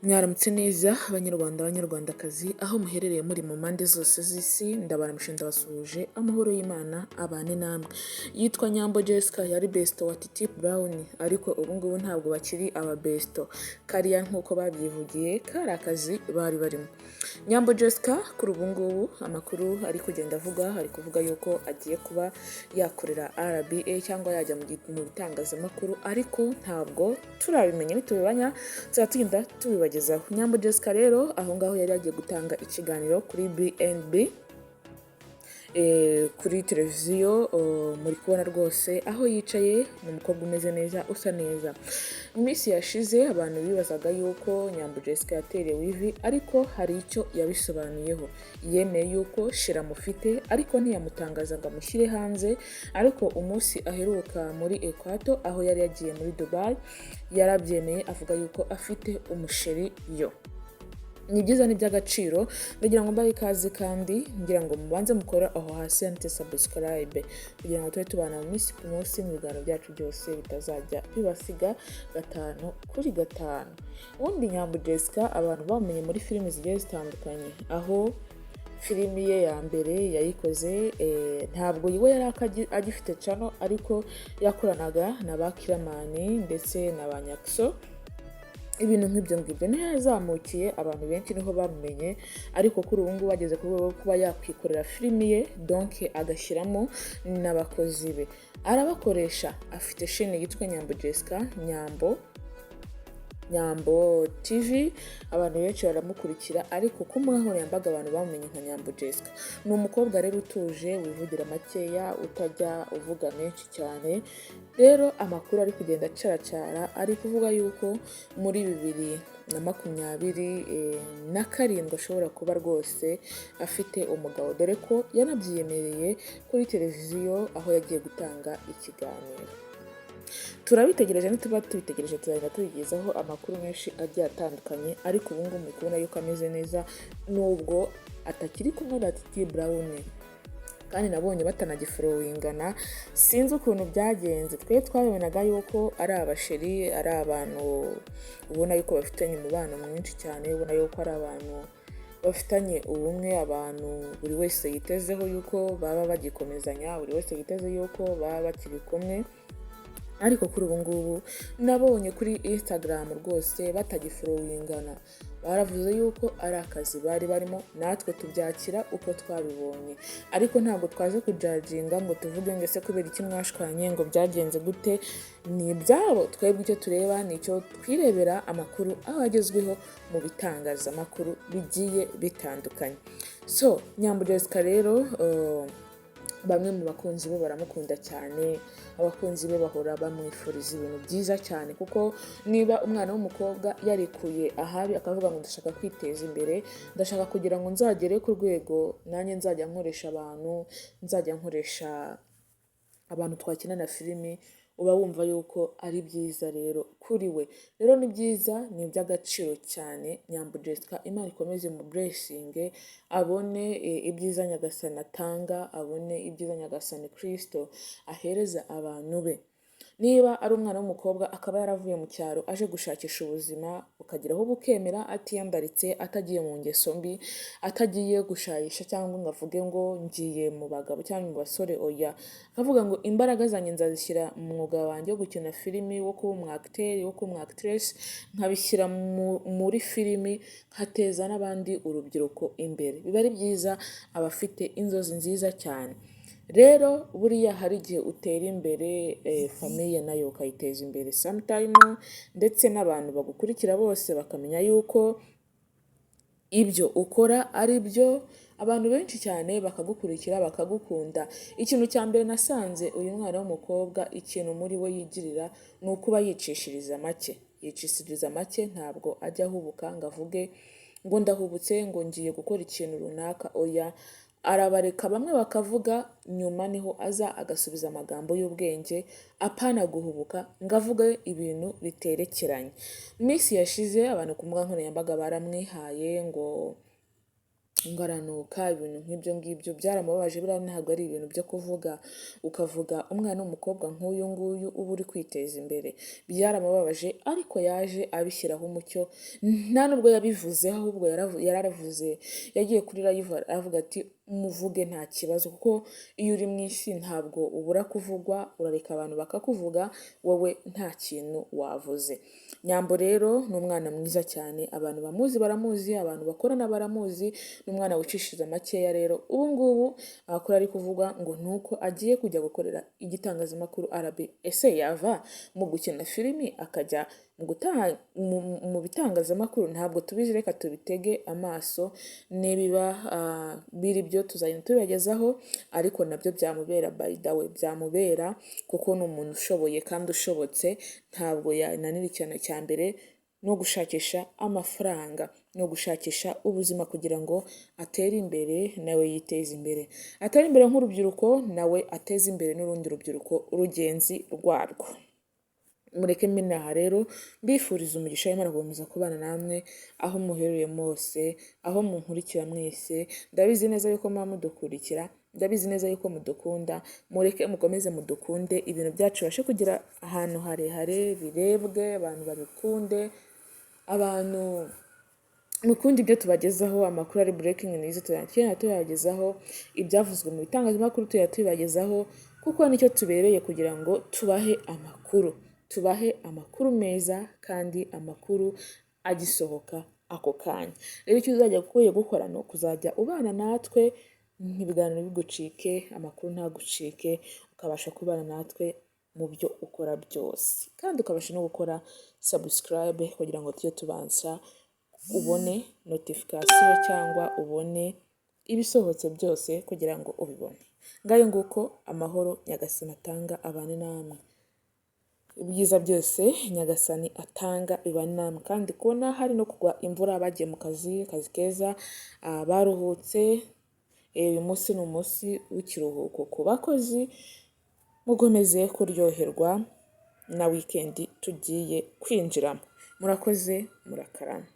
Mwaramutse neza abanyarwanda banyarwandakazi aho muherereye muri mu mpande zose z'isi ndabaramutse ndabasuhuje amahoro y'Imana abane namwe. Yitwa Nyambo Jessica yari besto wa Titi Brown ariko ubu ngubu ntabwo bakiri aba besto. Kariya nk'uko babyivugiye kari akazi bari barimo. Nyambo Jessica kuri ubu ngubu amakuru ari kugenda avuga ari kuvuga yuko agiye kuba yakorera RBA cyangwa yajya mu bitangazamakuru ariko ntabwo turabimenya nitubibanya tuzatugenda tubibagezaho. Nyambo Jessica rero aho ngaho yari yagiye gutanga ikiganiro kuri BNB kuri televiziyo muri kubona rwose aho yicaye ni umukobwa umeze neza usa neza. Mu minsi yashize abantu bibazaga yuko Nyambo Jessica yaterewe ivi ariko hari icyo yabisobanuyeho. Yemeye yuko Shira mufite ariko ntiyamutangaza ngo amushyire hanze, ariko umunsi aheruka muri Equator aho yari yagiye muri Dubai yarabyemeye avuga yuko afite umusheri yo. Ni byiza ni by'agaciro ndagira ngo mbaye ikaze kandi ngira ngo mubanze mukora aho hasi handitse subscribe kugira ngo tube tubana mu minsi ku munsi mu biganiro byacu byose bitazajya bibasiga 5/5. Ubundi Nyambo Jessica abantu bamenye muri filimi zigiye zitandukanye, aho filimi ye ya mbere yayikoze ntabwo yiwe yari agifite channel ariko yakoranaga na ba Kiramani ndetse na ba Nyakso. Ibintu nk'ibyo ngibyo niyo yazamukiye abantu benshi niho bamumenye, ariko kuri ubu ngubu bageze ku rwego rwo kuba yakwikorera filimi ye donc agashyiramo n'abakozi be arabakoresha. Afite chaîne yitwa Nyambo Jessica, Nyambo TV, abantu benshi baramukurikira ariko ku mbuga nkoranyambaga abantu bamumenye nka Nyambo Jessica. Ni umukobwa rero utuje wivugira makeya utajya uvuga menshi cyane. Rero amakuru ari kugenda acaracara ari kuvuga yuko muri 2027 ashobora kuba rwose afite umugabo, dore ko yanabyiyemereye kuri televiziyo aho yagiye gutanga ikiganiro. Turabitegereje nituba tubitegereje tuzagenda tubigezaho amakuru menshi agiye atandukanye, ariko ubu ngubu muri kubona yuko ameze neza nubwo atakiri kumwe na Titi Brown kandi nabonye batanagiforowingana. Sinzi ukuntu byagenze, twe twabonaga yuko ari abasheri, ari abantu ubona yuko bafitanye umubano mwinshi cyane, ubona yuko ari abantu bafitanye ubumwe, abantu buri wese yitezeho yuko baba bagikomezanya, buri wese yiteze yuko baba bakiri kumwe. Ariko kuri ubu ngubu nabonye kuri Instagram rwose batagiforowingana. Baravuze yuko ari akazi bari barimo, natwe tubyakira uko twabibonye, ariko ntabwo twaze kujajinga ngo tuvuge ngo ese kubera iki mwashwanye ngo byagenze gute. Ni ibyabo, twebwe icyo tureba ni icyo twirebera amakuru aho agezweho mu bitangazamakuru bigiye bitandukanye. So Nyambo Jessica rero bamwe mu bakunzi be baramukunda cyane, abakunzi be bahora bamwifuriza ibintu byiza cyane, kuko niba umwana w'umukobwa yarikuye ahabi akavuga ngo ndashaka kwiteza imbere, ndashaka kugira ngo nzagere ku rwego nanjye nzajya nkoresha abantu twakina na filimi, uba wumva yuko ari byiza rero kuri we. Rero ni byiza, ni iby'agaciro cyane. Nyambo Jessica Imana ikomeze mu blessing, abone ibyiza Nyagasani atanga, abone ibyiza Nyagasani Kristo ahereza abantu be. Niba ari umwana w'umukobwa akaba yaravuye mu cyaro aje gushakisha ubuzima, ukageraho bukemera atiyambaritse, atagiye mu ngeso mbi, atagiye gushayisha cyangwa ngo avuge ngo ngiye mu bagabo cyangwa mu basore, oya, akavuga ngo imbaraga zanjye nzazishyira mu mwuga wanjye wo gukina filimi, wo kuba umwacteur, wo kuba umwactress, nkabishyira muri filimi, nkateza n'abandi urubyiruko imbere. Biba ari byiza, abafite inzozi nziza cyane. Rero buriya hari igihe utera imbere famiye nayo ukayiteza imbere sometime, ndetse n'abantu bagukurikira bose bakamenya yuko ibyo ukora ari byo, abantu benshi cyane bakagukurikira bakagukunda. Ikintu cya mbere nasanze uyu mwana w'umukobwa ikintu muri we yigirira ni ukuba yicishiriza make, ntabwo ajya ahubuka ngo avuge ngo ndahubutse ngo ngiye gukora ikintu runaka, oya, arabareka bamwe bakavuga, nyuma niho aza agasubiza amagambo y'ubwenge, apana guhubuka ngo avuge ibintu biterekeranye. Minsi yashize abantu ku mbuga nkoranyambaga baramwihaye ngo ngaranuka ibintu nk'ibyo ngibyo byaramubabaje. Biriya ntabwo ari ibintu byo kuvuga ukavuga umwana w'umukobwa nk'uyu nguyu uba uri kwiteza imbere. Byaramubabaje ariko yaje abishyiraho umucyo, nta nubwo yabivuzeho ahubwo yaravuze, yagiye kuri live aravuga ati muvuge nta kibazo, kuko iyo uri mu isi ntabwo ubura kuvugwa, urareka abantu bakakuvuga, wowe nta kintu wavuze. Nyambo rero ni umwana mwiza cyane, abantu bamuzi baramuzi, abantu bakorana baramuzi, ni umwana wicishije makeya. Rero ubu ngubu amakuru ari kuvugwa ngo nuko agiye kujya gukorera igitangazamakuru RBA. Ese yava mu gukina filimi akajya mu bitangazamakuru? Ntabwo tubizi, reka tubitege amaso, nibiba biri byo tuzagenda tubibagezaho, ariko nabyo byamubera, by the way byamubera, kuko ni umuntu ushoboye kandi ushobotse. Ntabwo yananira ikintu cya mbere no gushakisha amafaranga, no gushakisha ubuzima kugira ngo atere imbere nawe yiteze imbere, atere imbere nk'urubyiruko nawe ateze imbere n'urundi rubyiruko rugenzi rwarwo. Mureke minaha rero mbifuriza umugisha w'Imana gukomeza kubana namwe aho muherereye mwose, aho munkurikira mwese. Ndabizi neza yuko muba mudukurikira, ndabizi neza yuko mudukunda. Mureke mukomeze mudukunde, ibintu byacu bibashe kugira ahantu harehare, birebwe, abantu babikunde, abantu mukundi ibyo tubagezaho. Amakuru ari breaking news tugenda tuyagezaho, ibyavuzwe mu bitangazamakuru tuyabagezaho, kuko nicyo tubereye, kugira ngo tubahe amakuru meza kandi amakuru agisohoka ako kanya. Rero icyo uzajya gukora ni ukuzajya ubana natwe, ibiganiro bigucike, amakuru ntagucike, ukabasha kubana natwe mu byo ukora byose, kandi ukabasha no gukora subscribe kugira ngo tujye tubanza ubone notification cyangwa ubone ibisohotse byose kugira ngo ubibone. Ngayo nguko amahoro Nyagasani atanga abane namwe, ibyiza byose Nyagasani atanga bibane namwe, kandi kubona hari no kugwa imvura, bagiye mu kazi keza, baruhutse. Uyu munsi ni umunsi w'ikiruhuko ku bakozi, mukomeze kuryoherwa na weekend tugiye kwinjiramo. Murakoze, murakarama.